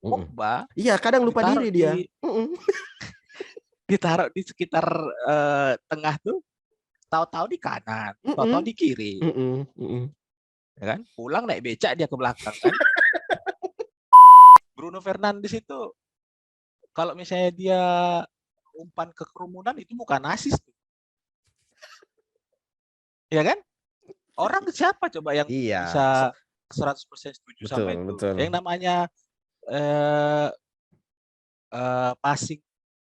Pogba Iya, kadang lupa ditaruh diri dia. ditaruh di sekitar tengah tuh, tahu-tahu di kanan, tahu-tahu di kiri, ya kan? Pulang naik becak dia ke belakang kan. Bruno Fernandes itu kalau misalnya dia umpan ke kerumunan itu bukan asis tuh. Ya kan? Orang siapa coba yang Iya, bisa 100% setuju betul, sama itu? betul. Yang namanya eh, passing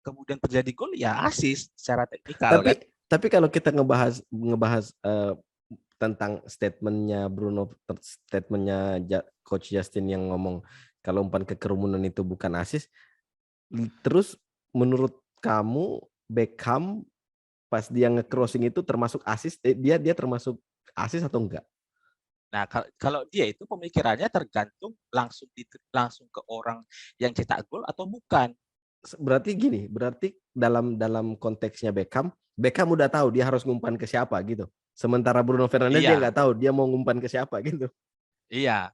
kemudian terjadi gol ya asis secara teknikal Tapi kan. tapi kalau kita ngebahas ngebahas tentang statementnya Coach Justin yang ngomong kalau umpan ke kerumunan itu bukan asis, terus menurut kamu Beckham pas dia nge-crossing itu termasuk asis, dia termasuk asis atau enggak? Nah, kalau dia itu pemikirannya tergantung langsung ke orang yang cetak gol atau bukan. Berarti gini, berarti dalam konteksnya Beckham udah tahu dia harus ngumpan ke siapa gitu. Sementara Bruno Fernandes dia Iya, nggak tahu dia mau ngumpan ke siapa gitu. iya.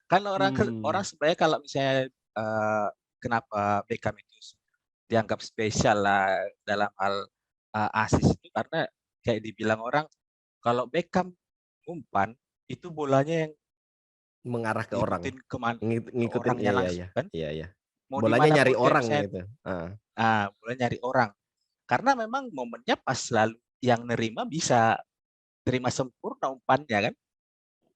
Kan orang Hmm. sebenarnya kalau misalnya kenapa Beckham itu dianggap spesial lah dalam hal asis itu karena kayak dibilang orang kalau Beckham umpan itu bolanya yang Mengarah ke orang. ngikutin kemana ke Ngikutin, orangnya iya iya langsung iya. kan. Iya iya. Mau Bolanya nyari dimanapun kayak orang misalnya gitu. bola nyari orang. Karena memang momennya pas lalu yang nerima bisa terima sempurna umpannya kan.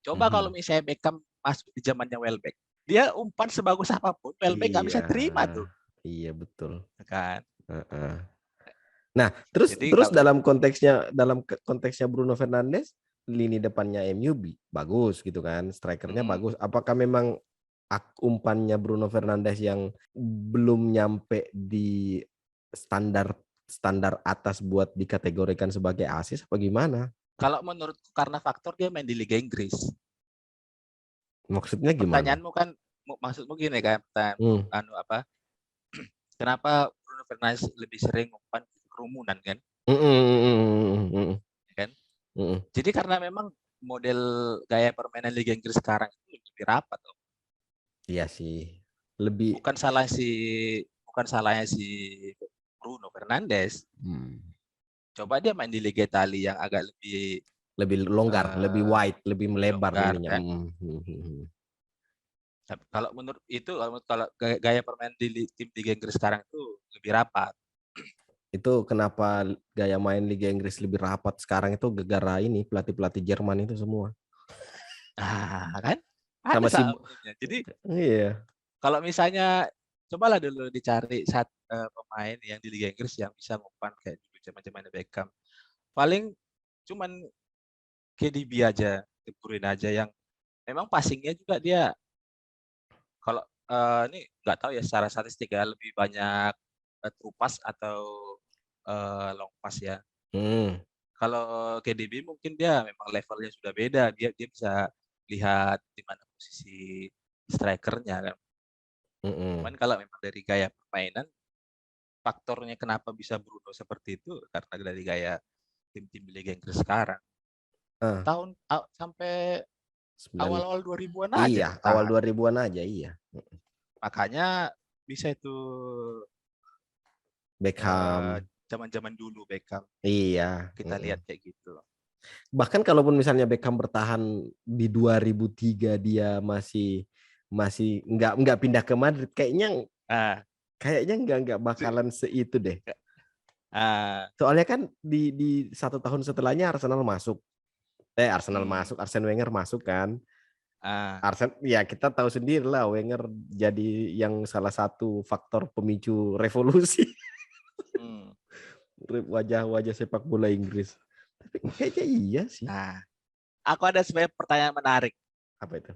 Coba kalau Mhm. misalnya Beckham masuk di zamannya Welbeck, dia umpan sebagus apapun, Welbeck nggak Iya. bisa terima tuh, Iya betul. kan? Heeh. Nah, terus Jadi terus kalau dalam konteksnya Bruno Fernandes, lini depannya MU bagus gitu kan, strikernya mm, bagus. Apakah memang umpannya Bruno Fernandes yang belum nyampe di standar standar atas buat dikategorikan sebagai asis apa gimana? kalau menurutku karena faktor dia main di Liga Inggris. Maksudnya gimana? Pertanyaanmu kan, maksudmu gini kan, Hmm. anu apa? Kenapa Bruno Fernandes lebih sering umpan ke kerumunan kan? Mm, mm, mm, mm, Ya kan? mm, mm. Jadi karena memang model gaya permainan Liga Inggris sekarang itu lebih rapat, Om. Iya sih. Lebih Bukan salah si bukan salahnya si Bruno Fernandes. hmm, Coba dia main di Liga Italia yang agak lebih lebih longgar, lebih eh, wide, lebih melebar longgar ininya. kan. Hmm. Tapi kalau menurut itu kalau gaya permainan di tim Liga Inggris sekarang itu lebih rapat. Itu kenapa gaya main Liga Inggris lebih rapat sekarang itu gara-gara ini pelatih-pelatih Jerman itu semua. Nah, kan ada Sama si sebabnya. Jadi iya. kalau misalnya cobalah dulu dicari pemain yang di Liga Inggris yang bisa ngumpan kayak dulu zaman-zaman Beckham. Paling cuman KDB aja, De Bruyne aja yang memang passingnya juga dia kalau ini nggak tahu ya secara statistik ya lebih banyak true pass atau long pass ya. Hmm. Kalau KDB mungkin dia memang levelnya sudah beda. Dia dia bisa lihat di mana posisi strikernya kan. Mm-mm. Cuman kalau memang dari gaya permainan, faktornya kenapa bisa Bruno seperti itu karena dari gaya tim-tim di Liga Inggris sekarang. Ah, Sampai 9 awal-awal 2000-an aja iya, awal bertahan. 2000-an aja iya. Makanya bisa itu Beckham. zaman-zaman dulu Beckham Iya, kita mm-mm. lihat kayak gitu. Bahkan kalaupun misalnya Beckham bertahan di 2003 dia masih masih nggak pindah ke Madrid kayaknya Ah, kayaknya nggak bakalan seitu deh. ah, Soalnya kan di 1 tahun setelahnya Arsenal masuk, Arsene Wenger masuk kan. ah, Ya kita tahu sendiri lah Wenger jadi yang salah satu faktor pemicu revolusi hmm. wajah-wajah sepak bola Inggris. Tapi kayaknya iya sih. Nah, aku ada sebenarnya pertanyaan menarik. Apa itu?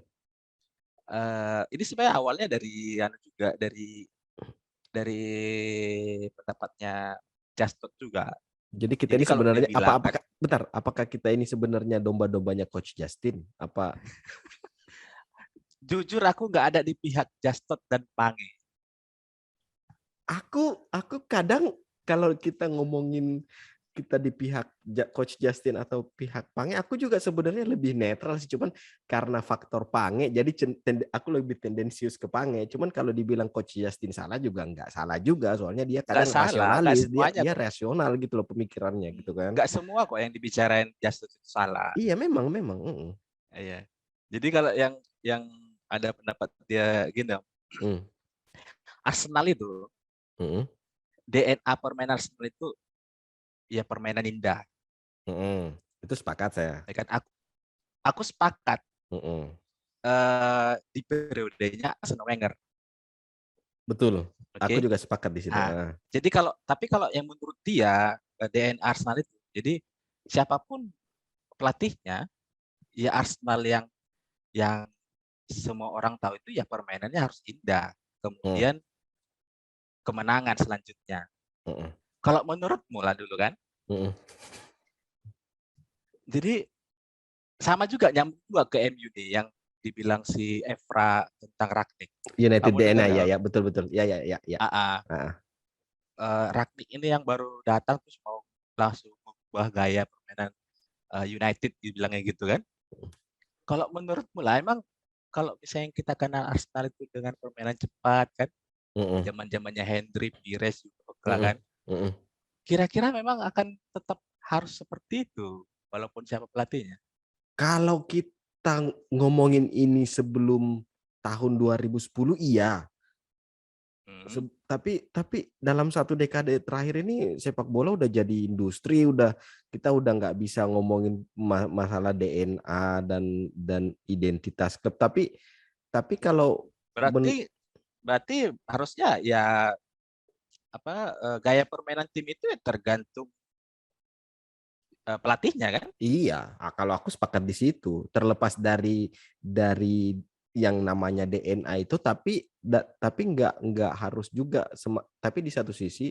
Ini sebenarnya awalnya dari anu juga dari pendapatnya Justin juga. Jadi kita Jadi ini kalau dia sebenarnya bilang kan, apakah kita ini sebenarnya domba-dombanya Coach Justin? Apa jujur aku nggak ada di pihak Justin dan Pange. aku kadang kalau kita ngomongin kita di pihak Coach Justin atau pihak Pange, aku juga sebenarnya lebih netral sih. Cuman karena faktor Pange, jadi aku lebih tendensius ke Pange. Cuman kalau dibilang Coach Justin salah juga nggak salah juga. Soalnya dia Nggak kadang salah, nggak rasionalis, dia semuanya dia kok. rasional gitu loh pemikirannya gitu kan. Nggak semua kok yang dibicarain Justin itu salah. Iya memang. Iya. Jadi kalau yang ada pendapat dia gini, Mm, Arsenal itu mm, DNA permainan Arsenal itu ya permainan indah. Itu sepakat saya. Ya kan? Aku sepakat Mm. di periodenya Arsene Wenger. Betul. Aku Oke. juga sepakat di situ. Nah, jadi kalau yang menurut dia DNA Arsenal itu, jadi siapapun pelatihnya, ya Arsenal yang semua orang tahu itu ya permainannya harus indah. Mm, Kemudian kemenangan selanjutnya. mm, Kalau menurutmu lah dulu kan, mm. jadi sama juga nyambung juga ke MU nih yang dibilang si Evra tentang Ragnik. United Kamu dengar DNA nggak? ya betul. Ya. AA. Ah, Ragnik ini yang baru datang terus mau langsung mengubah gaya permainan United dibilangnya gitu kan. Kalau menurutmu lah emang kalau misalnya kita kenal Arsenal itu dengan permainan cepat kan, mm, zaman-zamannya Hendry, Pires juga mm, kan. mm. Kira-kira memang akan tetap harus seperti itu walaupun siapa pelatihnya. Kalau kita ngomongin ini sebelum tahun 2010 iya. Hmm. Tapi dalam satu dekade terakhir ini sepak bola udah jadi industri, kita udah nggak bisa ngomongin masalah DNA dan identitas klub. Tapi kalau Berarti berarti harusnya ya gaya permainan tim itu ya tergantung pelatihnya kan? iya, kalau aku sepakat di situ. Terlepas dari yang namanya DNA itu, tapi nggak harus juga. Tapi di satu sisi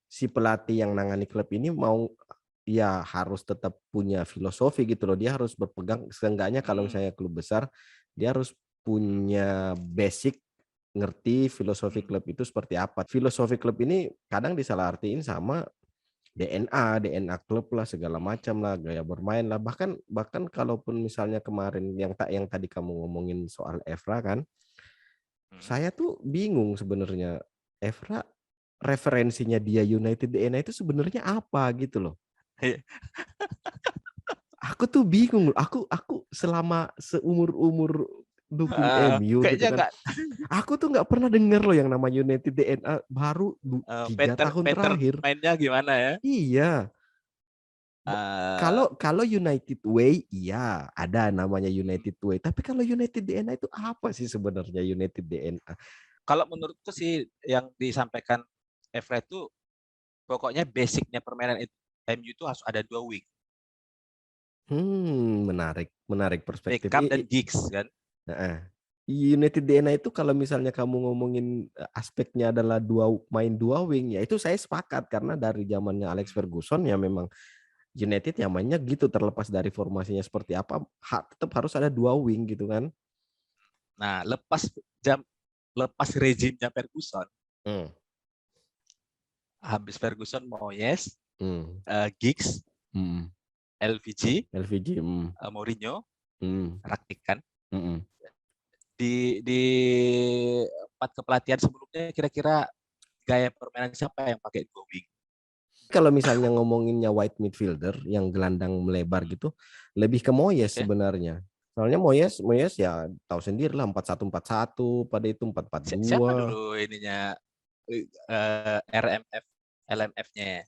si pelatih yang nangani klub ini mau ya harus tetap punya filosofi gitu loh. Dia harus berpegang seenggaknya kalau Hmm. misalnya klub besar, dia harus punya basic ngerti filosofi Hmm. klub itu seperti apa. Filosofi klub ini kadang disalahartiin sama DNA klub lah segala macam lah, gaya bermain lah. Bahkan kalaupun misalnya kemarin yang tadi kamu ngomongin soal Evra kan, Hmm. saya tuh bingung sebenarnya Evra referensinya dia United DNA itu sebenarnya apa gitu loh. Iya. Aku tuh bingung loh. Aku selama seumur dukung MU gitu Kayaknya kan. nggak Aku tuh nggak pernah dengar loh yang nama United DNA baru 3 tahun pattern terakhir. mainnya gimana ya? Iya. Eh, Kalau United Way, iya ada namanya United Way. Tapi kalau United DNA itu apa sih sebenarnya United DNA? Kalau menurutku sih yang disampaikan Evra itu pokoknya basicnya permainan MU itu harus ada 2 wing, Menarik perspektif. Beckham dan Giggs kan. Heeh. United DNA itu kalau misalnya kamu ngomongin aspeknya adalah main dua wing, ya itu saya sepakat karena dari zamannya Alex Ferguson ya memang United yang mainnya gitu terlepas dari formasinya seperti apa, tetap harus ada dua wing gitu kan. Nah, lepas rezimnya Ferguson, Hmm. habis Ferguson Moyes, Hmm. Giggs, Hmm. LVG, LVG. Mourinho, Hmm. Rangnick kan. Hmm. Di 4 kepelatihan sebelumnya kira-kira gaya permainan siapa yang pakai 2 wing? Kalau misalnya ngomonginnya white midfielder yang gelandang melebar gitu, lebih ke Moyes Ya. sebenarnya. Soalnya Moyes ya tahu sendiri lah 4-1-4-1, pada itu Siapa 4-4-2. dulu ininya RMF LMF-nya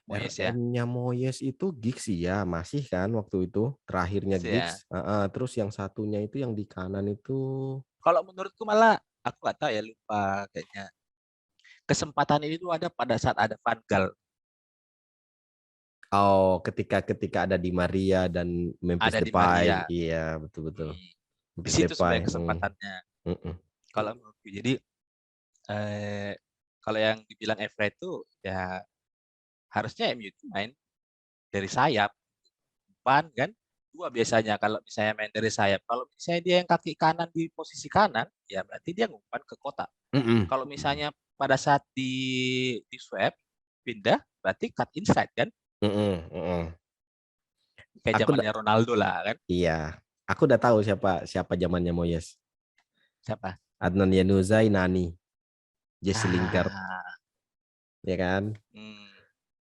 Moyes ya? RM-nya Moyes itu Giggs ya, masih kan waktu itu terakhirnya Giggs ya. Giggs. Terus yang satunya itu yang di kanan itu Kalau menurutku malah aku nggak tahu ya, lupa kayaknya. Kesempatan ini tuh ada pada saat ada Van Gaal, ketika ada Di Maria dan Memphis ada di Depay. Maria. Iya, betul. Hmm. Di Memphis situ Depay. sebenarnya kesempatannya. Mm. Kalau menurutku. Jadi eh, kalau yang dibilang Evra itu ya harusnya MU itu main dari sayap, depan kan. Dua biasanya kalau misalnya main dari sayap. Kalau misalnya dia yang kaki kanan di posisi kanan, ya berarti dia ngumpan ke kotak. Mm-mm. Kalau misalnya pada saat di swap pindah, berarti cut inside kan. Mm-mm, mm-mm. Kayak Aku zamannya Ronaldo lah kan. iya, aku udah tahu siapa siapa zamannya Moyes. Siapa? Adnan Januzaj, Nani, Jesse Lingard, Ah, ya kan? hmm,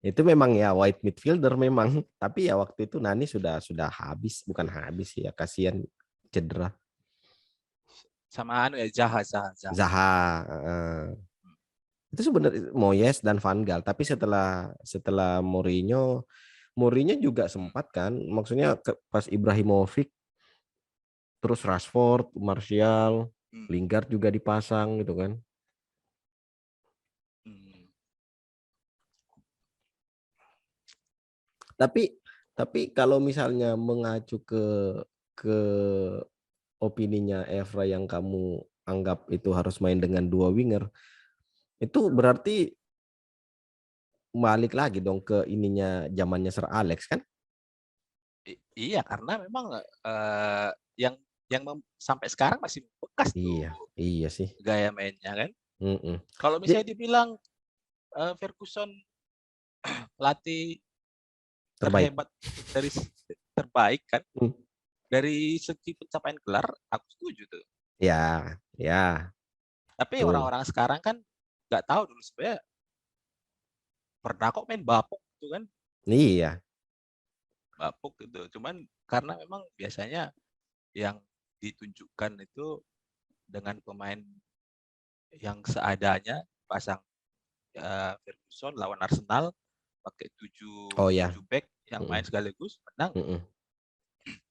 Itu memang ya white midfielder memang, tapi ya waktu itu Nani sudah habis, bukan habis ya, kasihan cedera. sama anu ya Zaha, Zaha, Zaha. Zaha, itu sebenarnya Moyes dan Van Gaal, tapi setelah setelah Mourinho juga Hmm, sempat kan, maksudnya pas Ibrahimovic, terus Rashford, Martial, hmm, Lingard juga dipasang gitu kan. hmm. Tapi kalau misalnya mengacu ke opininya Evra yang kamu anggap itu harus main dengan dua winger, itu berarti balik lagi dong ke ininya zamannya Sir Alex kan? Iya karena memang yang sampai sekarang masih bekas tuh Iya, iya sih. gaya mainnya kan. Mm-mm. Kalau Jadi misalnya dibilang Ferguson pelatih terbaik. terhebat dari terbaik kan Hmm. dari segi pencapaian gelar aku setuju tuh. Ya, ya, Tapi betul. orang-orang sekarang kan nggak tahu dulu sebenarnya pernah kok main bapuk gitu kan, Iya, bapuk gitu. Cuman karena memang biasanya yang ditunjukkan itu dengan pemain yang seadanya, pasang Ferguson lawan Arsenal pakai oh tujuh ya. tujuh back yang main Mm-mm. sekaligus menang. Mm-mm.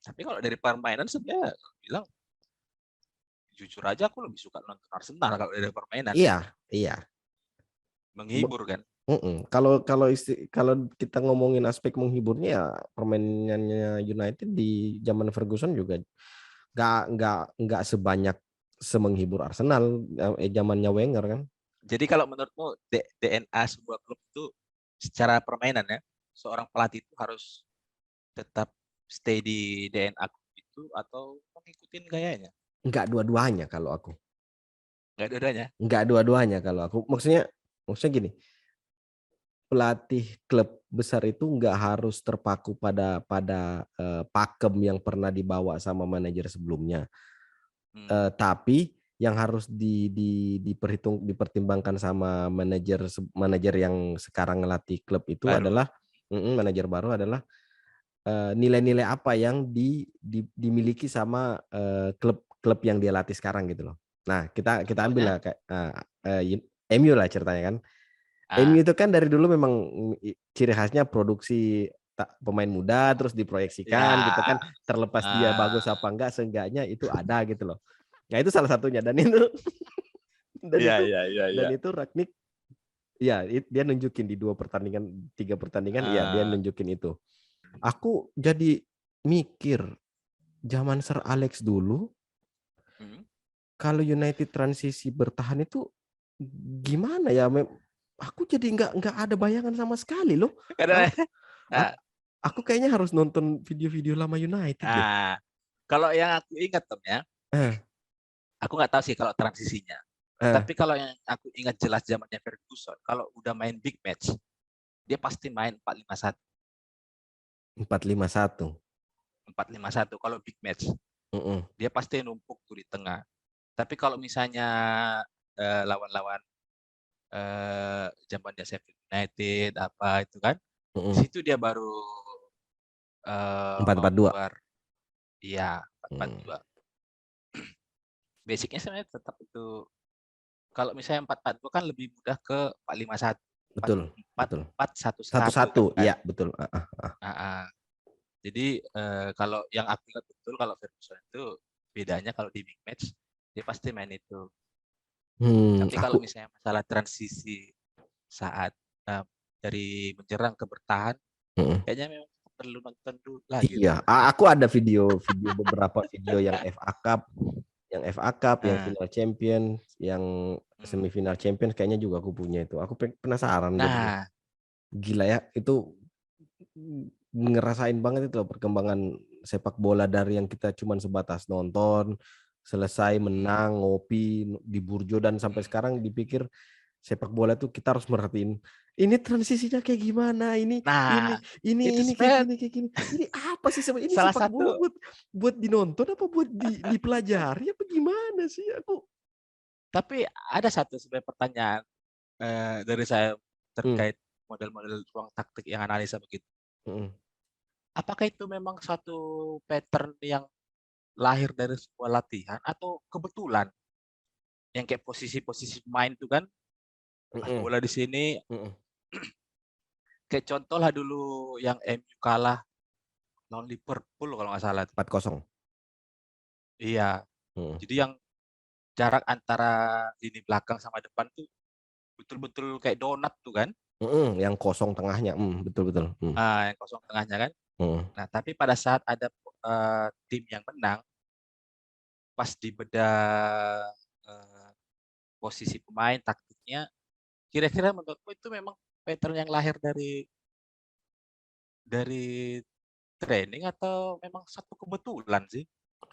Tapi kalau dari permainan sebenarnya bilang jujur aja aku lebih suka nonton Arsenal kalau dari permainan, Iya, iya. menghibur kan. Mm-mm. Kalau kalau kita ngomongin aspek menghiburnya ya permainannya United di zaman Ferguson juga nggak sebanyak semenghibur Arsenal zamannya Wenger kan. Jadi kalau menurutmu DNA sebuah klub itu secara permainan ya, seorang pelatih itu harus tetap stay di DNA klub itu atau mengikuti gayanya? Nggak dua-duanya kalau aku. Nggak dua-duanya. Nggak dua-duanya kalau aku. Maksudnya gini, pelatih klub besar itu nggak harus terpaku pada pakem yang pernah dibawa sama manajer sebelumnya. Hmm, Tapi yang harus dipertimbangkan sama manajer yang sekarang ngelatih klub itu baru. adalah manajer baru adalah nilai-nilai apa yang dimiliki sama klub yang dia latih sekarang gitu loh. Nah, kita ambil Contohnya, lah kayak MU lah ceritanya kan. MU ah, itu kan dari dulu memang ciri khasnya produksi pemain muda terus diproyeksikan gitu ya, kan, terlepas dia bagus ah, apa enggak seenggaknya itu ada gitu loh. Nah, itu salah satunya dan itu dan ya, itu ya, ya, dan ya. itu Ragnik ya dia nunjukin di 2 pertandingan 3 pertandingan ya dia Ah, nunjukin itu. Aku jadi mikir zaman Sir Alex dulu hmm. kalau United transisi bertahan itu gimana ya? Aku jadi nggak ada bayangan sama sekali loh. Karena, A- ah, Aku kayaknya harus nonton video-video lama United deh. ah, kalau yang aku ingat Tom ya, Eh, aku nggak tahu sih kalau transisinya. eh, Tapi kalau yang aku ingat jelas zamannya Ferguson, kalau udah main big match, dia pasti main 4-5-1. 4-5-1. 4-5-1 kalau big match. Mm-mm. Dia pasti numpuk tuh di tengah. Tapi kalau misalnya lawan-lawan zamannya Sheffield United apa itu kan, di Mm-mm. situ dia baru 4-4-2. keluar iya Hmm, 4-4-2. Basicnya sebenarnya tetap itu. Kalau misalnya 4-4-2 kan lebih mudah ke 4-5-1. betul, betul. 4-4 satu satu 1-1, kan. iya betul. Ah, ah. Jadi kalau yang aku ingat betul kalau Ferguson itu bedanya kalau di big match dia pasti main itu. Tapi Aku kalau misalnya masalah transisi saat dari menyerang ke bertahan, mm-mm. kayaknya memang perlu nonton dulu lagi tuh. Iya, aku ada beberapa video yang FA Cup, yang Nah, final champion, yang hmm. semifinal champion kayaknya juga aku punya itu. Aku penasaran jadi Nah, gila ya itu ngerasain banget itu loh perkembangan sepak bola dari yang kita cuman sebatas nonton, selesai hmm, menang, ngopi di Burjo dan sampai hmm. sekarang dipikir sepak bola tuh kita harus merhatiin ini transisinya kayak gimana, ini Nah, itu kayak sebenarnya gini kayak gini. Ini apa sih sebenarnya? Ini salah sepak bola satu. buat dinonton apa buat dipelajari apa gimana sih aku? Tapi ada satu sebenarnya pertanyaan dari saya Hmm, terkait model-model ruang taktik yang analisa begitu. hmm, Apakah itu memang suatu pattern yang lahir dari sebuah latihan atau kebetulan? Yang kayak posisi-posisi pemain itu kan, pas hmm, bola di sini, hmm. kayak contoh lah dulu yang MU kalah lawan Liverpool kalau nggak salah. 4-0. Iya, Hmm, jadi yang jarak antara lini belakang sama depan tuh betul-betul kayak donat tuh kan. yang kosong tengahnya. Betul betul. Yang kosong tengahnya kan. Hmm, Nah, tapi pada saat ada tim yang menang, pas dibedah posisi pemain, taktiknya, kira-kira menurutku itu memang pattern yang lahir dari training atau memang satu kebetulan sih?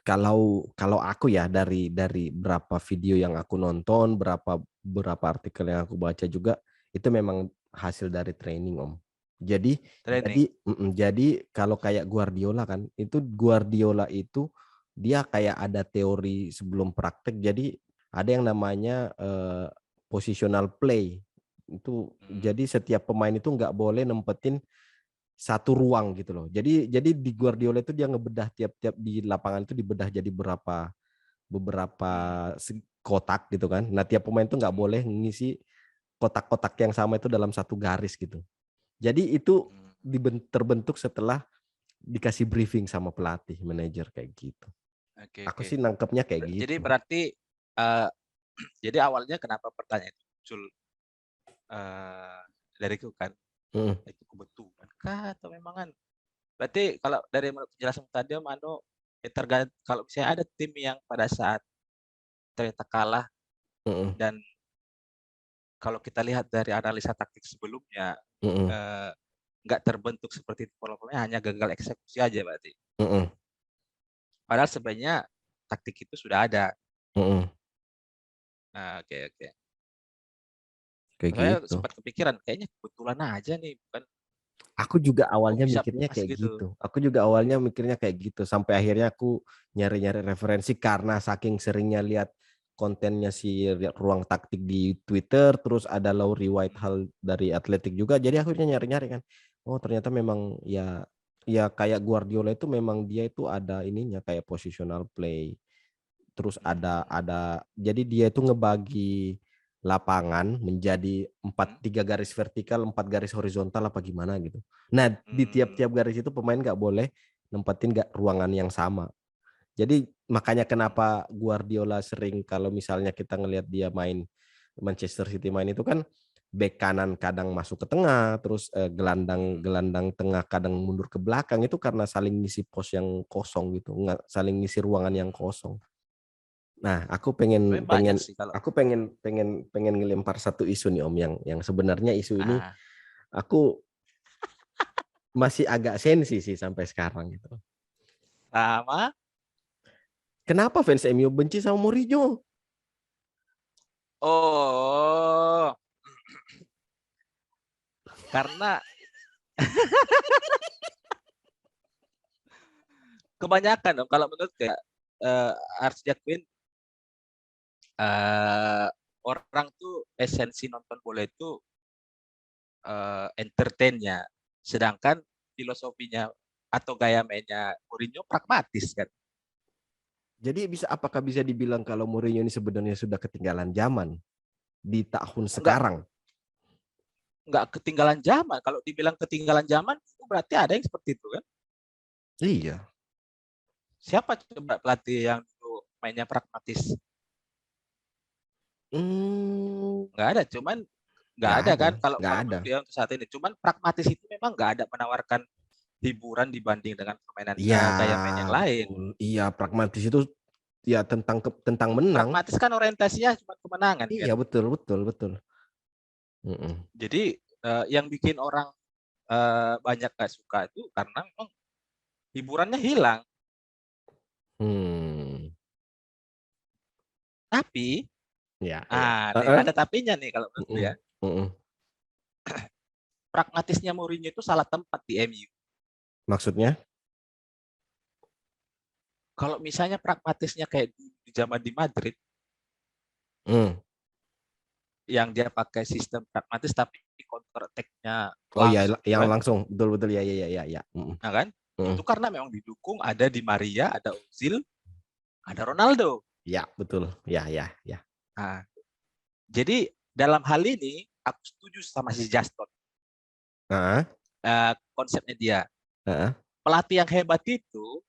Kalau aku ya dari berapa video yang aku nonton, berapa artikel yang aku baca juga itu memang hasil dari training Om. Jadi Training. jadi kalau kayak Guardiola kan, itu Guardiola itu dia kayak ada teori sebelum praktek. Jadi ada yang namanya positional play. Itu Hmm, jadi setiap pemain itu nggak boleh nempetin satu ruang gitu loh. Jadi di Guardiola itu dia ngebedah tiap-tiap di lapangan itu dibedah jadi beberapa hmm, kotak gitu kan. Nah, tiap pemain itu nggak hmm, boleh ngisi kotak-kotak yang sama itu dalam satu garis gitu. Jadi itu hmm. terbentuk setelah dikasih briefing sama pelatih, manajer kayak gitu. Oke, Aku oke. sih nangkepnya kayak Jadi gitu. berarti eh, jadi awalnya kenapa pertanyaan itu muncul eh, dariku kan? Mm, Itu kebetulan kah atau memang kan? Berarti kalau dari penjelasan tadi Mano, tergantung kalau misalnya ada tim yang pada saat ternyata kalah mm, dan kalau kita lihat dari analisa taktik sebelumnya mm, eh, nggak terbentuk seperti itu pola-polanya, hanya gagal eksekusi aja berarti. mm, Padahal sebenarnya taktik itu sudah ada. mm. Nah, oke, oke. Kayak Saya gitu. sempat kepikiran kayaknya kebetulan aja nih, bukan Aku juga kok awalnya bisa mikirnya pas kayak gitu. gitu. Aku juga awalnya mikirnya kayak gitu. Sampai akhirnya aku nyari-nyari referensi karena saking seringnya lihat kontennya si Ruang Taktik di Twitter, terus ada Lowry Hmm, Whitehall dari Atletik juga. Jadi akhirnya nyari-nyari kan. Oh, ternyata memang ya kayak Guardiola itu memang dia itu ada ininya kayak positional play. Terus hmm, jadi dia itu ngebagi lapangan menjadi hmm, 3 garis vertikal, 4 garis horizontal apa gimana gitu. Nah, di hmm, tiap-tiap garis itu pemain nggak boleh nempatin nggak ruangan yang sama. Jadi makanya hmm, kenapa Guardiola sering kalau misalnya kita ngelihat dia main Manchester City main itu kan bek kanan kadang masuk ke tengah, terus gelandang hmm. gelandang tengah kadang mundur ke belakang itu karena saling ngisi pos yang kosong gitu, nggak saling ngisi ruangan yang Hmm. kosong. Nah, aku pengen Sebenarnya banyak pengen sih kalau aku pengen pengen pengen ngelempar satu isu nih Om yang sebenarnya isu ini ah, aku masih agak sensi sih sampai sekarang gitu. sama. Kenapa fans MU benci sama Mourinho? Oh, karena kebanyakan dong kalau menurut kayak harus diakuin eh, orang tuh esensi nonton bola itu entertainnya, sedangkan filosofinya atau gaya mainnya Mourinho pragmatis kan. Jadi apakah bisa dibilang kalau Mourinho ini sebenarnya sudah ketinggalan zaman di tahun Enggak sekarang? enggak ketinggalan zaman. Kalau dibilang ketinggalan zaman itu berarti ada yang seperti itu kan. Iya. Siapa coba pelatih yang dulu mainnya pragmatis? Nggak ada, cuman nggak Nggak ada ada, kan kalau nggak kalau ada. menurut dia untuk saat ini. Cuman pragmatis itu memang nggak ada menawarkan hiburan dibanding dengan permainan Iya, gaya main yang lain. betul. Iya, pragmatis itu ya tentang menang. Pragmatis kan orientasinya cuma kemenangan kan. Iya, betul, betul, betul. Mm-mm. Jadi yang bikin orang banyak nggak suka itu karena memang hiburannya hilang. Hmm. Tapi Ya, ya. Ah, nih, Heeh. ada tapinya nih kalau menurutku Mm-mm, ya. mm-mm. Pragmatisnya Mourinho itu salah tempat di MU. Maksudnya? Kalau misalnya pragmatisnya kayak di zaman di Madrid, Hmm. yang dia pakai sistem pragmatis tapi counter attack-nya Oh iya, langsung yang kan, langsung, betul betul ya ya ya ya ya. Mm-mm, nah kan? mm-mm. Itu karena memang didukung ada Di Maria, ada Ozil, ada Ronaldo. Ya betul, ya ya ya. Nah, jadi dalam hal ini aku setuju sama si Justin, Heeh, konsepnya dia. heeh. Pelatih yang hebat itu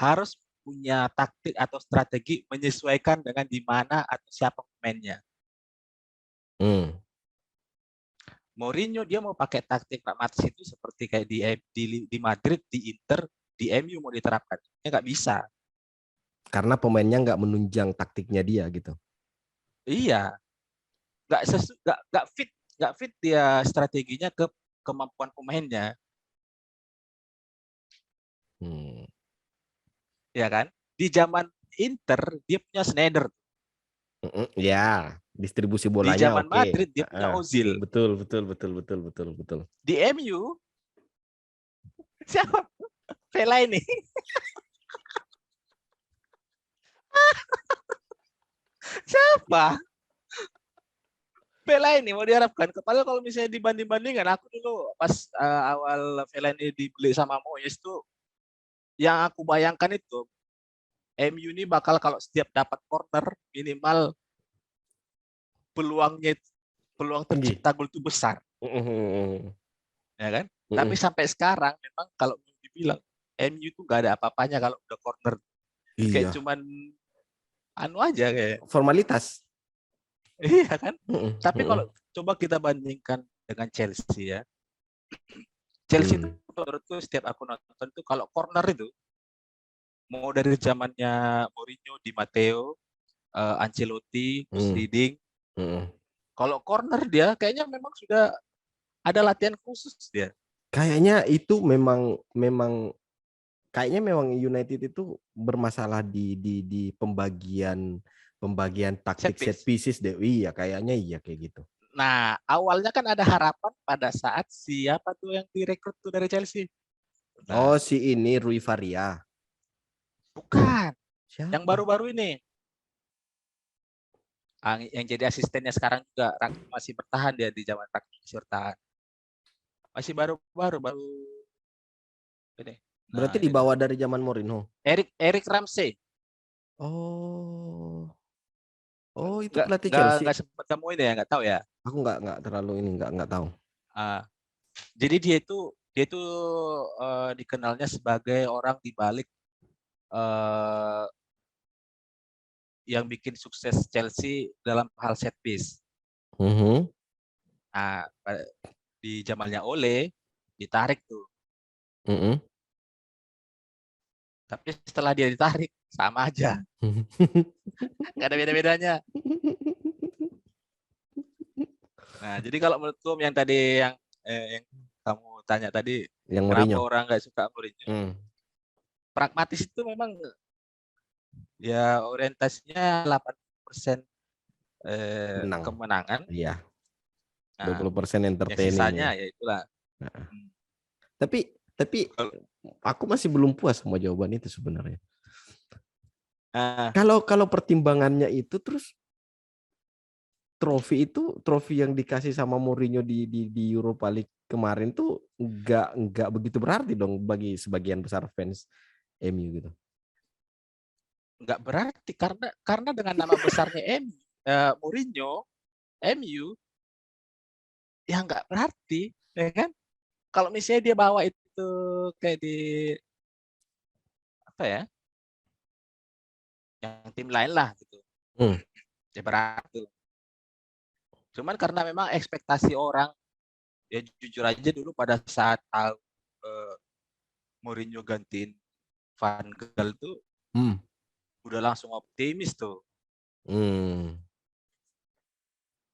harus punya taktik atau strategi menyesuaikan dengan di mana atau siapa pemainnya. Hmm. Mourinho dia mau pakai taktik pragmatis itu seperti kayak di Madrid, di Inter, di MU mau diterapkan. Ya nggak bisa. Karena pemainnya nggak menunjang taktiknya dia gitu. Iya, nggak fit dia strateginya ke kemampuan pemainnya, Hmm. ya kan? Di zaman Inter dia punya Schneider, Mm-mm, ya, distribusi di bolanya zaman oke. Madrid dia punya Heeh. Ozil, Betul betul betul betul betul betul. di MU siapa? Vela ini, siapa? Vela ini mau diharapkan. Padahal kalau misalnya dibanding-bandingkan, aku dulu pas awal Vela ini dibeli sama Moyes tuh, yang aku bayangkan itu MU ini bakal kalau setiap dapat corner minimal peluangnya peluang Tinggi. tercipta gol itu besar, Mm-mm, ya kan? Tapi mm-mm. sampai sekarang memang kalau dibilang MU itu gak ada apa-apanya kalau udah corner, kayak Iya. cuman anu aja kayak. Formalitas. Iya kan? Mm-mm, Tapi mm-mm, kalau coba kita bandingkan dengan Chelsea ya. Chelsea itu mm, menurutku setiap aku nonton itu kalau corner itu mau dari zamannya Mourinho, Di Matteo, Ancelotti, Gus mm, Hiddink, mm. kalau corner dia kayaknya memang sudah ada latihan khusus dia. Kayaknya itu memang memang kayaknya memang United itu bermasalah di pembagian pembagian Set taktik set piece. pieces deh. Iya, kayaknya iya kayak gitu. Nah, awalnya kan ada harapan pada saat siapa tuh yang direkrut tuh dari Chelsea. Oh, Nah, si ini Rui Faria. bukan. Yang Siapa? baru-baru ini. Yang jadi asistennya sekarang juga masih bertahan dia di zaman Ragnik masih bertahan. Masih baru-baru baru ini. Berarti Nah, ini tuh. dibawa dari zaman Mourinho. Eric Ramsey. Oh. Oh, itu Nggak pelatih nggak Chelsea. nggak sempat kamu ini ya, nggak tahu ya. Aku nggak terlalu ini nggak tahu. Ah, jadi dia itu dikenalnya sebagai orang di balik eh, yang bikin sukses Chelsea dalam hal set piece. Mhm. Nah, di zamannya Ole ditarik tuh. Mhm. Tapi setelah dia ditarik sama aja, nggak ada beda-bedanya. Nah, jadi kalau menurutku yang tadi yang kamu tanya tadi, Yang kenapa Mourinho. orang nggak suka Mourinho? Hmm. Pragmatis itu memang ya orientasinya 80% Menang. kemenangan. Iya. Dua Nah, puluh persen yang entertaining sisanya ya. ya itulah. Nah, Hmm. tapi Kalau- aku masih belum puas sama jawaban itu sebenarnya. Nah, Kalau pertimbangannya itu terus trofi yang dikasih sama Mourinho di Europa League kemarin tuh nggak begitu berarti dong bagi sebagian besar fans MU gitu. nggak berarti karena dengan nama besarnya Mourinho, MU, ya nggak berarti, ya kan? Kalau misalnya dia bawa itu kayak di apa ya, yang tim lain lah gitu, Hmm. ya berarti. Cuman karena memang ekspektasi orang, ya jujur aja dulu pada saat tahu eh, Mourinho gantiin Van Gaal tuh Hmm. udah langsung optimis tuh, Hmm.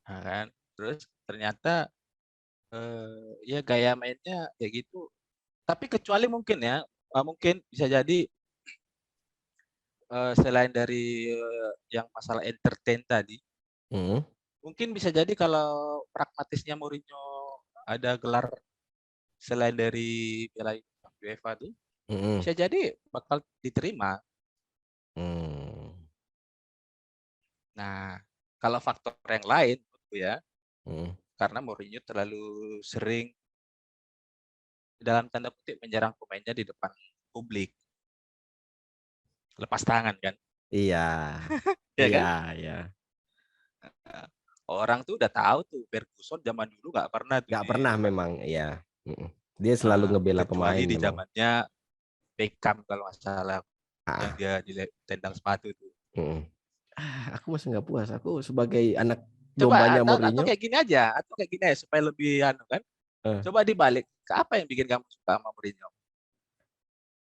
nah, kan? Terus ternyata ya gaya mainnya kayak gitu. Tapi kecuali mungkin ya, mungkin bisa jadi selain dari yang masalah entertain tadi, Mm, mungkin bisa jadi kalau pragmatisnya Mourinho ada gelar selain dari Piala UEFA tuh, mm, bisa jadi bakal diterima. mm, Nah, kalau faktor yang lain menurutku ya, mm. karena Mourinho terlalu sering dalam tanda kutip menyerang pemainnya di depan publik, lepas tangan kan, Iya, ya iya, kan? iya. Nah, orang tuh udah tahu tuh Ferguson zaman dulu nggak pernah tuh Nggak di pernah depan memang, publik. iya. Mm. Dia selalu ngebela Kecuali pemain di memang. zamannya Beckham kalau nggak salah yang Ah, dia tendang sepatu tuh. mm. Aku masih nggak puas. Aku sebagai anak Coba dombanya atau Mourinho, kayak gini aja, atau kayak gini aja supaya lebih anu kan. eh, Coba dibalik, ke apa yang bikin kamu suka sama Mourinho?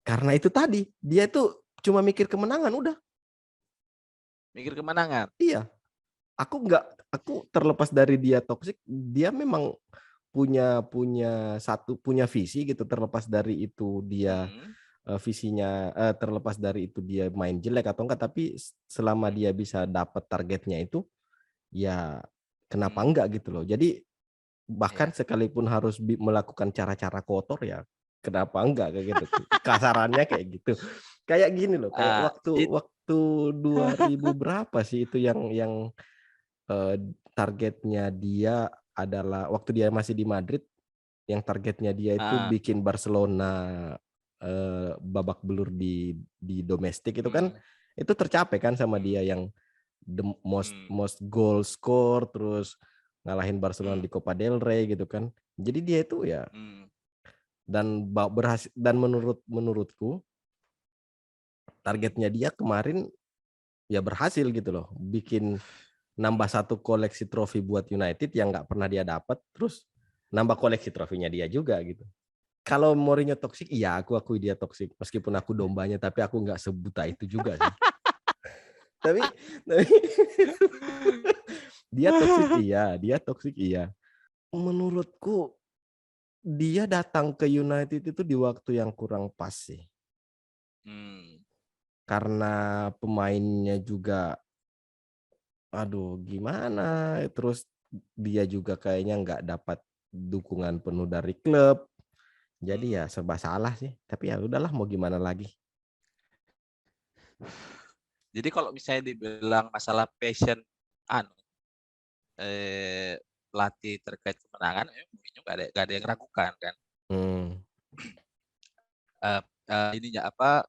karena itu tadi dia tuh cuma mikir kemenangan udah. Mikir kemenangan. Iya, aku terlepas dari dia toksik, dia memang punya visi gitu, terlepas dari itu dia Hmm, visinya terlepas dari itu dia main jelek atau enggak, tapi selama hmm, dia bisa dapat targetnya itu ya kenapa hmm, enggak gitu loh. Jadi bahkan ya. sekalipun harus melakukan cara-cara kotor ya kenapa enggak kayak gitu. Kasarannya kayak gitu. Kayak gini loh, kayak Ah, waktu it, waktu 2000 berapa sih itu yang eh, targetnya dia adalah waktu dia masih di Madrid, yang targetnya dia itu ah, bikin Barcelona babak belur di domestik itu kan hmm, itu tercapai kan sama hmm, dia yang the most hmm, most goal score, terus ngalahin Barcelona hmm, di Copa del Rey gitu kan. Jadi dia itu ya hmm, berhasil, dan menurutku hmm. targetnya dia kemarin ya berhasil gitu loh, bikin nambah satu koleksi trofi buat United yang nggak pernah dia dapat, terus nambah koleksi trofinya dia juga gitu. Kalau Mourinho toksik, iya aku akui dia toksik. Meskipun aku dombanya, tapi aku nggak sebuta itu juga sih. Tapi dia toksik iya. Menurutku dia datang ke United itu di waktu yang kurang pas sih. Hmm. Karena pemainnya juga, aduh gimana. Terus dia juga kayaknya nggak dapat dukungan penuh dari klub. Jadi Hmm. ya serba salah sih. Tapi ya udahlah mau gimana lagi. Jadi kalau misalnya dibilang masalah passion, anu, pelatih terkait kemenangan, Mourinho nggak ada yang ragukan kan. Hmm. Ininya apa,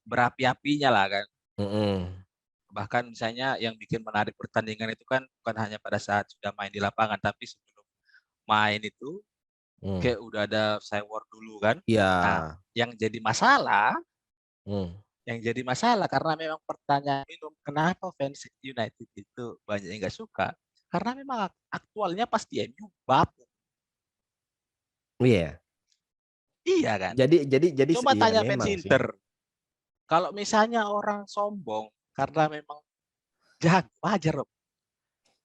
berapi-apinya lah kan. Mm-mm. Bahkan misalnya yang bikin menarik pertandingan itu kan bukan hanya pada saat sudah main di lapangan, tapi sebelum main itu Hmm. kayak udah ada war dulu kan. Ya. Nah, yang jadi masalah, Hmm. karena memang pertanyaan itu kenapa fans United itu banyak yang nggak suka, karena memang aktualnya pasti MU bapuk. Iya. Iya kan? Jadi Coba iya tanya fans memang sih. Inter, kalau misalnya orang sombong karena memang jago, wajar loh.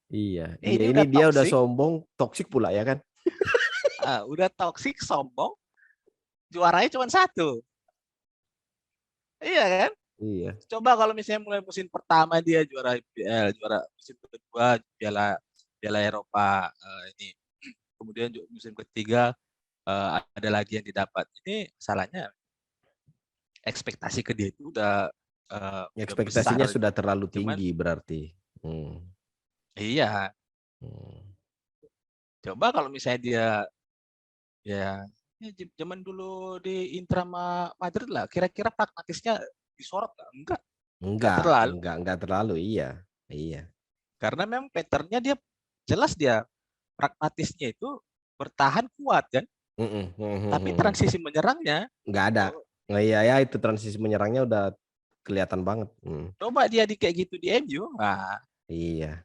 Iya. Iya Ini ini udah dia udah toxic, sombong, toksik pula ya kan? udah toxic, sombong, juaranya cuma satu. Iya kan? Iya. Coba kalau misalnya mulai musim pertama dia juara IPL, juara musim kedua Piala Piala Eropa, ini, kemudian musim ketiga ada lagi yang didapat. Ini salahnya ekspektasi ke dia itu udah besar. Ekspektasinya sudah terlalu Cuman tinggi berarti. Hmm. iya, Hmm. coba kalau misalnya dia ya, zaman dulu di Inter sama Madrid lah, kira-kira pragmatisnya disorot nggak? Enggak terlalu. Enggak terlalu, iya. Iya. Karena memang patternnya dia jelas, dia pragmatisnya itu bertahan kuat kan, Mm-mm. tapi Mm-mm. transisi menyerangnya Enggak ada. oh, Nah, iya ya itu transisi menyerangnya udah kelihatan banget. Hmm. coba dia di kayak gitu di MU. Nah, Iya.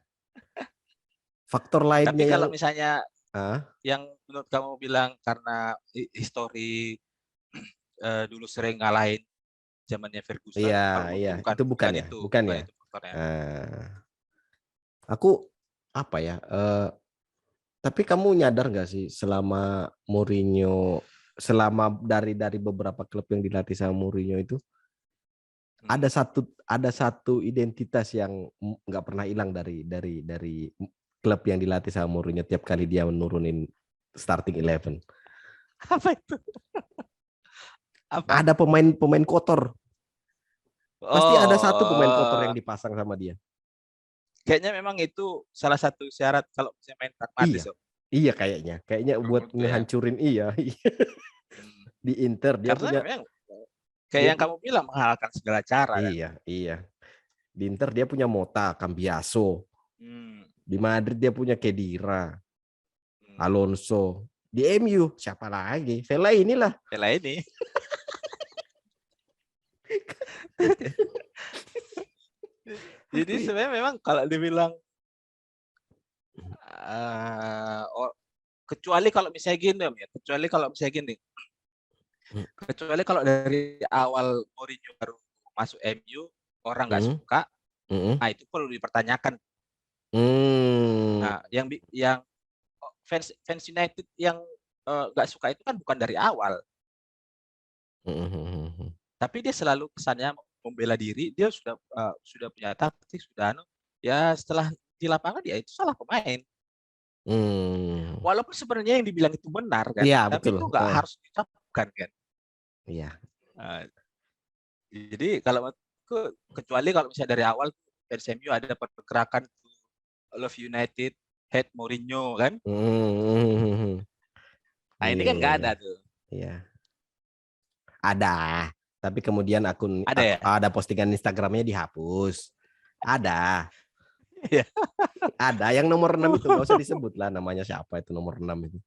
Faktor tapi lainnya yang kalau misalnya ah, yang menurut kamu bilang karena histori dulu sering ngalahin zamannya Ferguson, iya, kalau iya, menurutku bukan itu bukan bukan ya, itu bukan bukan ya. itu faktornya. Aku apa ya? Tapi kamu nyadar nggak sih selama Mourinho, selama dari beberapa klub yang dilatih sama Mourinho itu, ada satu identitas yang nggak pernah hilang dari klub yang dilatih sama Mourinho tiap kali dia menurunin starting 11. Apa itu? Apa? Ada pemain kotor. Pasti ada satu pemain kotor yang Oh, dipasang sama dia. kayaknya memang itu salah satu syarat kalau misalnya main pragmatis. Iya. Om. Iya kayaknya buat Menurutku ya. ngehancurin Hmm. di Inter dia Karena punya memang kayak dia yang kamu bilang menghalalkan segala cara kan. iya. Di Inter dia punya Mota, Cambiaso. Hmm. Di Madrid dia punya Khedira, Hmm. Alonso. Di MU siapa lagi? Vela inilah. Vela ini. Jadi sebenarnya memang kalau dibilang kecuali kalau misalnya gini Om, ya, kecuali kalau dari awal Mourinho baru masuk MU orang nggak suka, nah itu perlu dipertanyakan. Nah, yang fans United yang nggak suka itu kan bukan dari awal, tapi dia selalu kesannya membela diri, dia sudah punya taktik, ya setelah di lapangan dia itu salah pemain. Walaupun sebenarnya yang dibilang itu benar kan, Iya, tapi betul. itu nggak harus diucapkan kan. Iya. Jadi kalau kecuali kalau misalnya dari awal fans MU ada pergerakan Love United, hate Mourinho kan. Nah ini kan nggak ada tuh. Iya. Ada. Tapi kemudian Ada postingan Instagramnya dihapus. Ada. Iya. Ada yang nomor 6 itu, nggak usah disebut lah namanya siapa itu nomor 6 itu.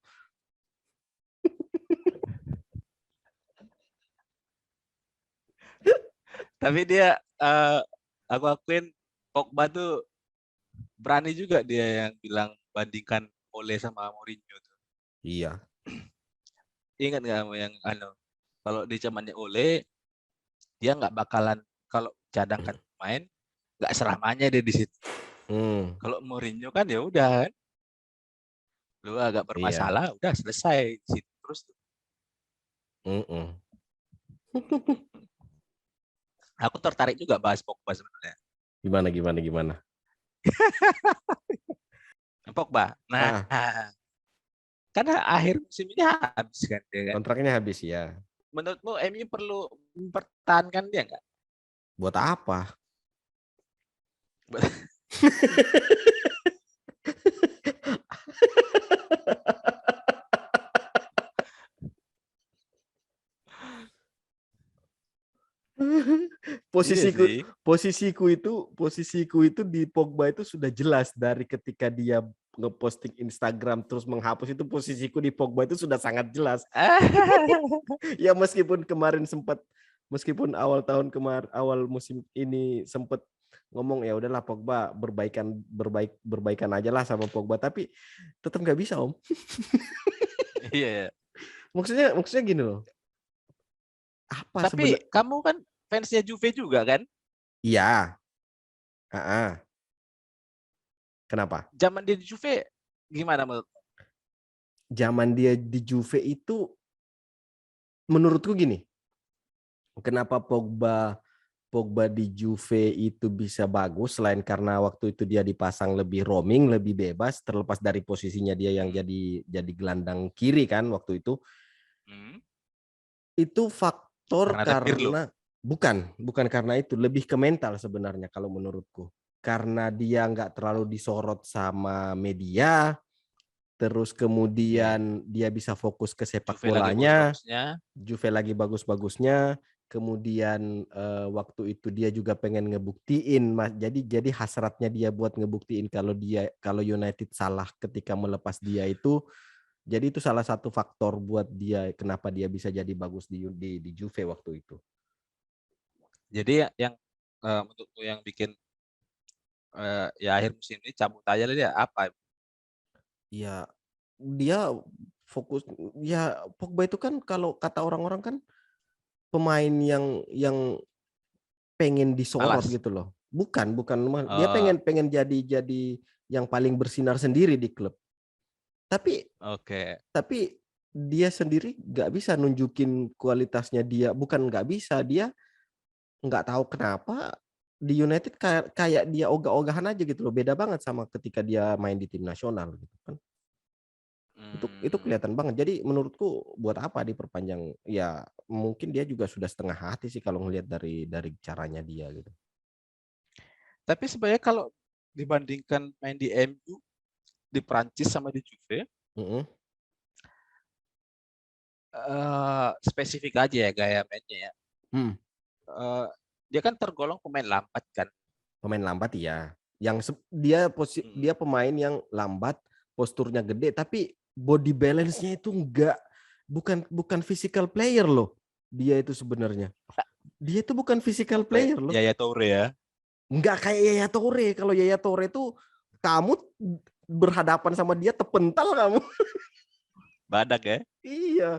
Tapi dia aku akuin Pogba tuh berani juga dia yang bilang bandingkan Ole sama Mourinho tuh. Iya. Ingat nggak kamu yang kalau di zamannya Ole dia nggak bakalan kalau cadangkan pemain nggak selamanya dia di situ. Kalau Mourinho kan ya udah kan. Lu agak bermasalah, udah selesai di situ terus. Aku tertarik juga bahas Pogba sebenarnya. Gimana? Pogba. Nah, karena akhir musim ini habis kan dia kan. Kontraknya habis ya. Menurutmu MU perlu mempertahankan dia nggak? Buat apa? posisiku itu di Pogba itu sudah jelas dari ketika dia ngeposting Instagram terus menghapus, itu posisiku di Pogba itu sudah sangat jelas. Ya meskipun awal musim ini sempat ngomong ya udahlah Pogba berbaikan aja lah sama Pogba, tapi tetap nggak bisa Om. Iya. Maksudnya gini loh. Tapi kamu kan fansnya Juve juga kan? Iya. Kenapa? Zaman dia di Juve gimana menurutmu? Zaman dia di Juve itu menurutku gini. Kenapa Pogba di Juve itu bisa bagus selain karena waktu itu dia dipasang lebih roaming, lebih bebas, terlepas dari posisinya dia yang jadi gelandang kiri kan waktu itu. Itu faktor karena bukan karena itu, lebih ke mental sebenarnya kalau menurutku. Karena dia nggak terlalu disorot sama media, terus kemudian dia bisa fokus ke sepak bolanya. Juve lagi bagus-bagusnya. Kemudian waktu itu dia juga pengen ngebuktiin, jadi hasratnya dia buat ngebuktiin kalau United salah ketika melepas dia itu. Jadi itu salah satu faktor buat dia kenapa dia bisa jadi bagus di Juve waktu itu. Jadi yang menurutku yang bikin ya akhir musim ini cabut aja dia apa? Ya dia fokus ya. Pogba itu kan kalau kata orang-orang kan pemain yang pengen disorot gitu loh. Bukan dia pengen jadi yang paling bersinar sendiri di klub. Tapi dia sendiri nggak bisa nunjukin kualitasnya dia, bukan nggak bisa, dia nggak tahu kenapa di United kayak dia ogah-ogahan aja gitu loh. Beda banget sama ketika dia main di tim nasional gitu kan. Itu kelihatan banget. Jadi menurutku buat apa diperpanjang? Ya mungkin dia juga sudah setengah hati sih kalau ngelihat dari caranya dia gitu. Tapi sebenarnya kalau dibandingkan main di MU, di Prancis sama di Juve, spesifik aja ya gaya mainnya ya. Dia kan tergolong pemain lambat kan. Pemain lambat iya. Yang dia pemain yang lambat, posturnya gede, tapi body balance-nya itu bukan physical player loh. Dia itu sebenarnya. Dia itu bukan physical player loh. Yaya Toure ya. Enggak kayak Yaya Toure. Kalau Yaya Toure itu kamu berhadapan sama dia tepental kamu. Badak ya. Iya.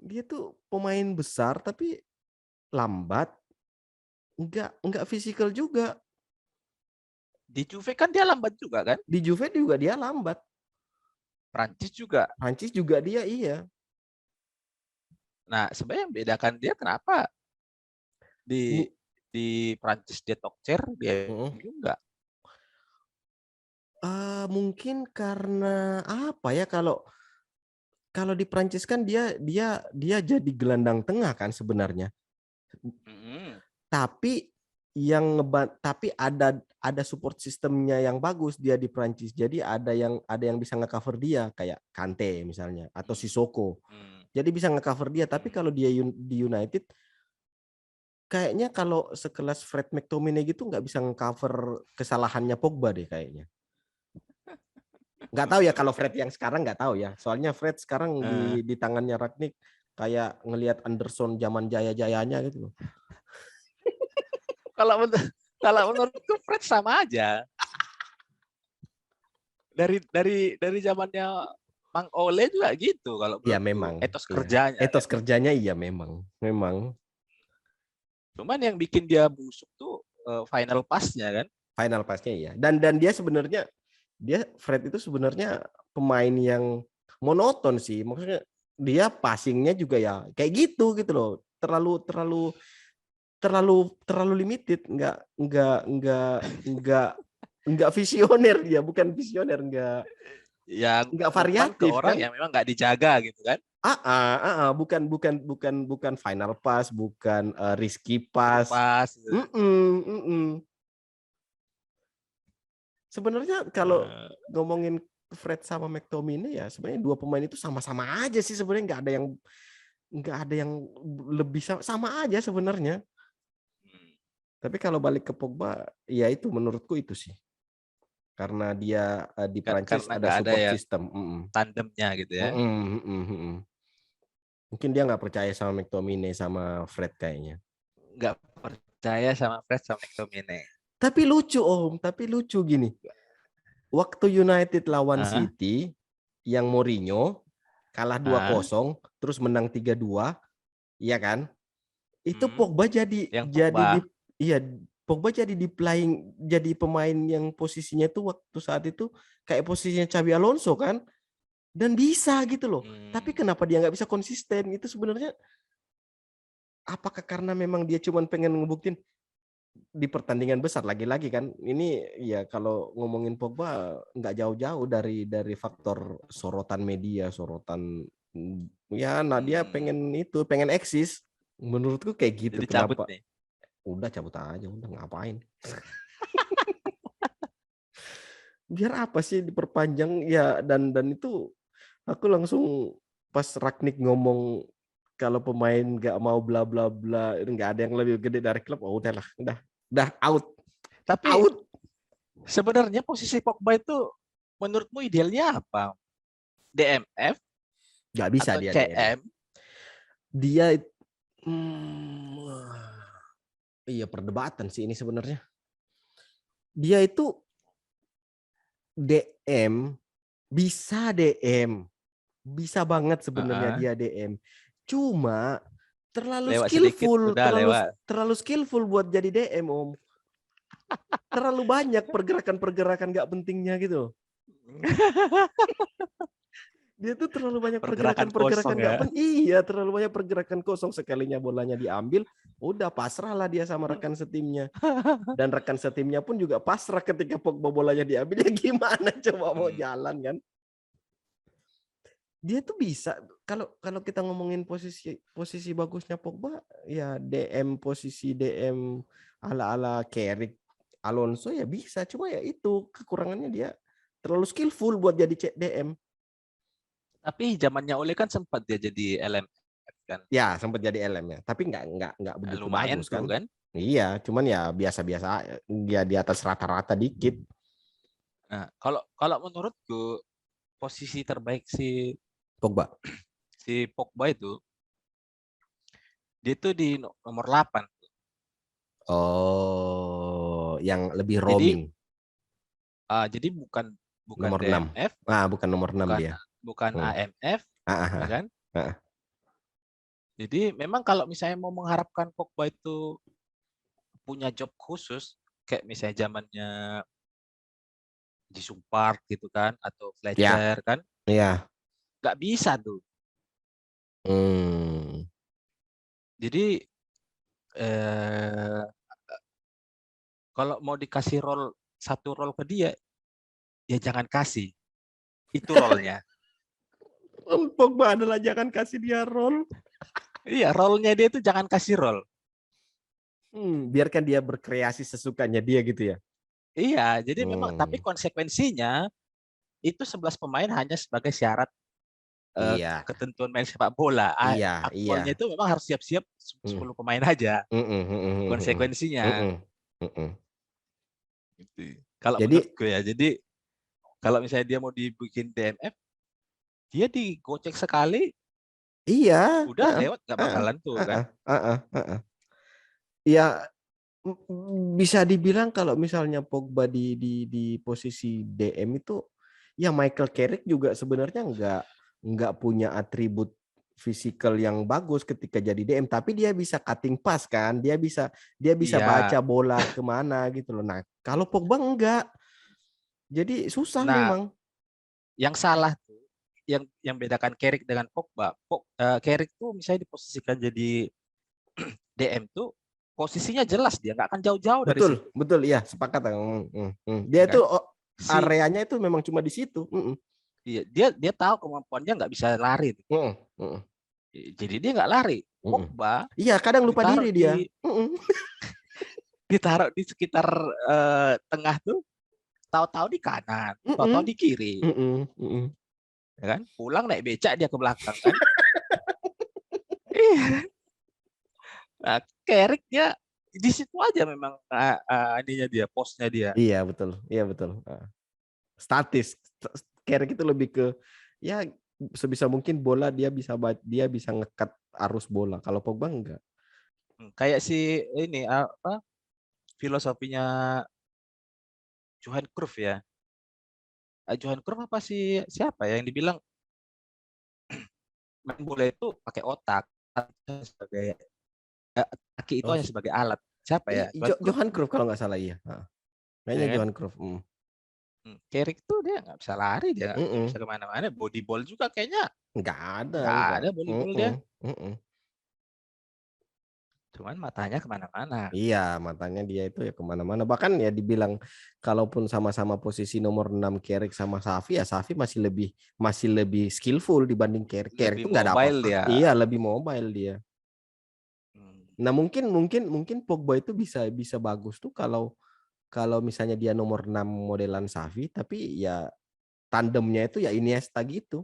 Dia tuh pemain besar tapi lambat. Enggak fisikal juga. Di Juve kan dia lambat juga kan? Di Juve juga dia lambat. Prancis juga. Prancis juga dia iya. Nah, sebenarnya yang bedakan dia kenapa di Prancis dia tokcer, dia juga. Mungkin karena apa ya, kalau di Prancis kan dia jadi gelandang tengah kan sebenarnya. Tapi tapi ada support sistemnya yang bagus dia di Prancis. Jadi ada yang bisa nge-cover dia kayak Kante misalnya atau Sissoko. Jadi bisa nge-cover dia. Tapi kalau dia di United kayaknya kalau sekelas Fred McTominay gitu nggak bisa nge-cover kesalahannya Pogba deh kayaknya. Nggak tahu ya kalau Fred yang sekarang nggak tahu ya. Soalnya Fred sekarang di tangannya Rangnick kayak ngelihat Anderson zaman jaya-jayanya gitu loh. Kalau menurutku Fred sama aja. Dari zamannya Mang Ole juga gitu kalau ya memang etos kerjanya. Etos kerjanya iya memang. Cuman yang bikin dia busuk tuh final pass-nya kan. Final pass-nya iya. Dan dia sebenarnya Fred itu sebenarnya pemain yang monoton sih. Maksudnya dia passing-nya juga ya kayak gitu loh. Terlalu limited, enggak visioner dia, bukan visioner, enggak variatif ke orang kan? yang memang enggak dijaga gitu kan. Bukan final pass, bukan risky pass. Sebenarnya kalau ngomongin Fred sama McTominay ya sebenarnya dua pemain itu sama-sama aja sih sebenarnya, nggak ada yang lebih, sama aja sebenarnya. Tapi kalau balik ke Pogba, ya itu menurutku itu sih. Karena dia di Prancis ada support system. Tandemnya gitu ya. Mungkin dia nggak percaya sama McTominay sama Fred kayaknya. Nggak percaya sama Fred sama McTominay. Tapi lucu gini. Waktu United lawan City, yang Mourinho kalah 2-0, terus menang 3-2, iya kan? Itu Pogba Pogba jadi pemain yang posisinya itu waktu saat itu kayak posisinya Xabi Alonso kan, dan bisa gitu loh. Tapi kenapa dia nggak bisa konsisten? Itu sebenarnya apakah karena memang dia cuma pengen ngebuktiin di pertandingan besar lagi-lagi kan? Ini ya kalau ngomongin Pogba nggak jauh-jauh dari faktor sorotan media, dia pengen eksis. Menurutku kayak gitu. Jadi kenapa? Udah cabut aja, udah ngapain? Biar apa sih diperpanjang ya, dan itu aku langsung pas Rangnick ngomong kalau pemain nggak mau bla bla bla, nggak ada yang lebih gede dari klub, udahlah, udah out. Tapi sebenarnya posisi Pogba itu menurutmu idealnya apa? DMF? Nggak bisa atau dia CM? Dia iya perdebatan sih ini sebenarnya. Dia itu DM, bisa banget sebenarnya dia DM. Cuma terlalu skillful buat jadi DM, Om. Terlalu banyak pergerakan nggak pentingnya gitu. Dia tuh terlalu banyak Pergerakan pergerakan-pergerakan kosong nggak ya. iya, terlalu banyak pergerakan kosong. Sekalinya bolanya diambil, udah pasrah lah dia sama rekan setimnya. Dan rekan setimnya pun juga pasrah ketika Pogba bolanya diambil. Ya gimana coba mau jalan kan? Dia tuh bisa kalau kalau kita ngomongin posisi bagusnya Pogba ya posisi DM ala-ala Carrick, Alonso ya bisa, cuma ya itu kekurangannya dia terlalu skillful buat jadi DM. Tapi zamannya Ole kan sempat dia jadi LMF kan. Ya sempat jadi LM ya, tapi nggak begitu Lumayan bagus tuh kan. kan. Iya, cuman ya biasa-biasa, dia di atas rata-rata dikit. Nah, kalau menurutku posisi terbaik Pogba. si Pogba itu dia tuh di nomor 8. Oh, yang lebih Jadi roaming. jadi bukan Nomor 6. DMF, Bukan nomor 6 bukan dia. bukan AMF, ya kan? Ah. Jadi memang kalau misalnya mau mengharapkan Pogba itu punya job khusus, kayak misalnya zamannya Jisung Park gitu kan, atau Ya, Fletcher kan, iya. nggak bisa tuh. Jadi kalau mau dikasih satu role ke dia, ya jangan kasih. Itu role-nya. Pogba adalah jangan kasih dia role. Iya, role-nya dia itu jangan kasih role. Biarkan dia berkreasi sesukanya dia gitu ya. Iya, jadi memang tapi konsekuensinya itu 11 pemain hanya sebagai syarat Iya. ketentuan main sepak bola. Iya. Aktualnya itu memang harus siap-siap 10 pemain aja. Konsekuensinya. Gitu. Kalau Jadi menurut gue ya, jadi kalau misalnya dia mau dibikin DMF, dia digocek sekali, iya. udah lewat nggak bakalan tuh kan. Ya bisa dibilang kalau misalnya Pogba di posisi DM itu ya Michael Carrick juga sebenarnya nggak punya atribut fisikal yang bagus ketika jadi DM, tapi dia bisa cutting pass kan, dia bisa Iya. baca bola kemana gitu loh. Nah kalau Pogba enggak, jadi susah Nah, memang. yang salah tuh, yang bedakan Carrick dengan Pogba. Carrick tuh misalnya diposisikan jadi DM tuh posisinya jelas, dia nggak akan jauh-jauh dari situ. Betul, iya sepakat. Dia Ya itu kan? areanya itu memang cuma di situ. Iya, dia tahu kemampuannya nggak bisa lari. Jadi dia nggak lari. Pogba Iya, kadang lupa diri dia. Ditaruh di sekitar tengah tuh, tahu-tahu di kanan, tahu-tahu di kiri. Ya kan? Pulang naik becak dia ke belakang kan. Nah, Carrick dia di situ aja memang ininya dia, posnya dia. Iya betul. Statis. Carrick itu lebih ke ya sebisa mungkin bola dia bisa ngekat arus bola. Kalau Pogba enggak. Kayak si ini apa filosofinya Johan Cruyff ya. Johan Cruyff apa sih siapa ya yang dibilang main bola itu pakai otak sebagai kaki itu hanya sebagai alat. Siapa ya? Johan Cruyff kalau nggak salah iya. Kayaknya Ya kan? Johan Cruyff. Carrick tuh dia nggak bisa lari, dia nggak bisa kemana-mana. Body ball juga kayaknya Nggak nggak ada. ada body ball dia. Cuman matanya kemana-mana. Iya, matanya dia itu ya kemana-mana. Bahkan ya dibilang kalaupun sama-sama posisi nomor 6 Carrick sama Xavi, ya Xavi masih lebih skillful dibanding Carrick. Carrick itu nggak ada apa-apa. Iya, lebih mobile dia. Nah mungkin Pogba itu bisa bagus tuh kalau misalnya dia nomor 6 modelan Xavi, tapi ya tandemnya itu ya Iniesta gitu.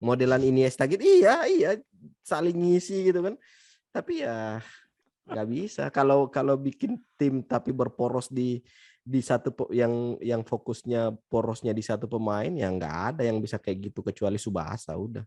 Modelan Iniesta gitu. Iya, saling ngisi gitu kan. Tapi ya nggak bisa kalau bikin tim tapi berporos di satu yang fokusnya porosnya di satu pemain, ya nggak ada yang bisa kayak gitu kecuali Subasa udah.